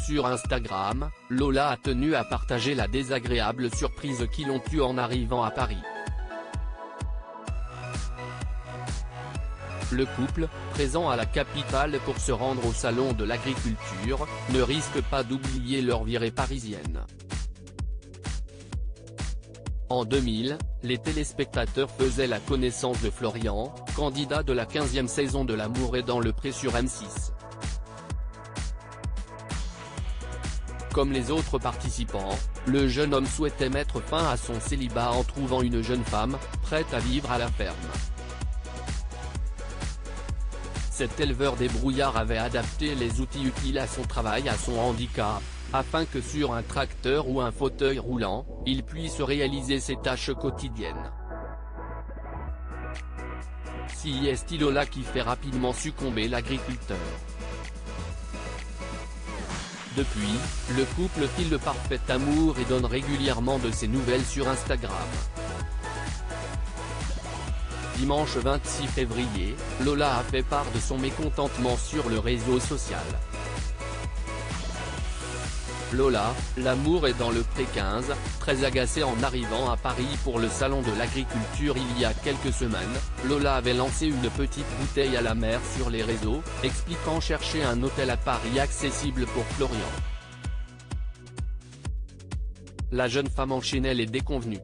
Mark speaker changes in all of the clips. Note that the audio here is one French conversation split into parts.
Speaker 1: sur Instagram, Lola a tenu à partager la désagréable surprise qui l'ont eue en arrivant à Paris. Le couple, présent à la capitale pour se rendre au salon de l'agriculture, ne risque pas d'oublier leur virée parisienne. En 2000, les téléspectateurs faisaient la connaissance de Florian, candidat de la 15e saison de L'amour est dans le pré sur M6. Comme les autres participants, le jeune homme souhaitait mettre fin à son célibat en trouvant une jeune femme, prête à vivre à la ferme. Cet éleveur débrouillard avait adapté les outils utiles à son travail à son handicap, afin que sur un tracteur ou un fauteuil roulant, il puisse réaliser ses tâches quotidiennes. Si est Lola qui fait rapidement succomber l'agriculteur. Depuis, le couple file le parfait amour et donne régulièrement de ses nouvelles sur Instagram. Dimanche 26 février, Lola a fait part de son mécontentement sur le réseau social. Lola, l'amour est dans le pré 15, très agacée en arrivant à Paris pour le salon de l'agriculture il y a quelques semaines, Lola avait lancé une petite bouteille à la mer sur les réseaux, expliquant chercher un hôtel à Paris accessible pour Florian. La jeune femme enchaînait les déconvenues.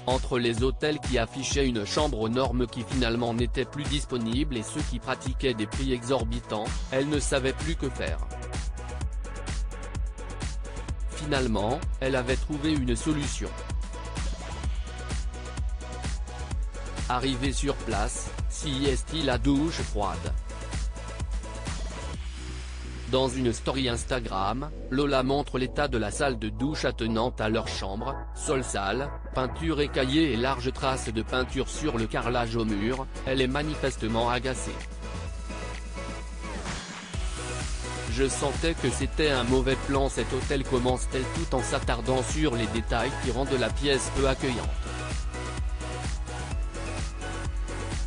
Speaker 1: Entre les hôtels qui affichaient une chambre aux normes qui finalement n'était plus disponible et ceux qui pratiquaient des prix exorbitants, elle ne savait plus que faire. Finalement, elle avait trouvé une solution. Arrivée sur place, si est la douche froide. Dans une story Instagram, Lola montre l'état de la salle de douche attenante à leur chambre, sol sale, peinture écaillée et larges traces de peinture sur le carrelage au mur, elle est manifestement agacée. Je sentais que c'était un mauvais plan, cet hôtel, commence-t-elle tout en s'attardant sur les détails qui rendent la pièce peu accueillante.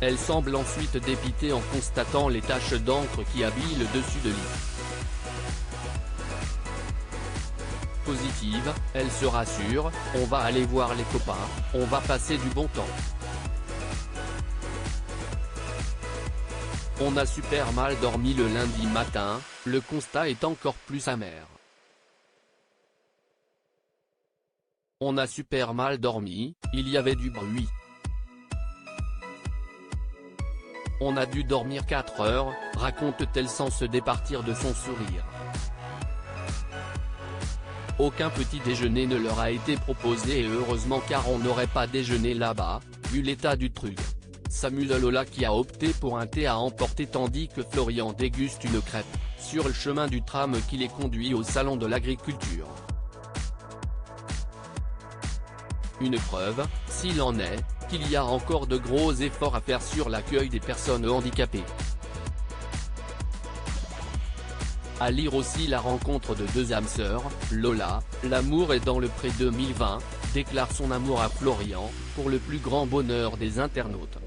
Speaker 1: Elle semble ensuite dépitée en constatant les taches d'encre qui habillent le dessus de lit. Positive, elle se rassure, on va aller voir les copains, on va passer du bon temps. On a super mal dormi le lundi matin, le constat est encore plus amer. On a super mal dormi, il y avait du bruit. On a dû dormir 4 heures, raconte-t-elle sans se départir de son sourire. Aucun petit déjeuner ne leur a été proposé et heureusement, car on n'aurait pas déjeuné là-bas, vu l'état du truc. S'amuse Lola qui a opté pour un thé à emporter tandis que Florian déguste une crêpe, sur le chemin du tram qui les conduit au salon de l'agriculture. Une preuve, s'il en est, qu'il y a encore de gros efforts à faire sur l'accueil des personnes handicapées. À lire aussi la rencontre de deux âmes sœurs, Lola, l'amour est dans le pré 2020, déclare son amour à Florian, pour le plus grand bonheur des internautes.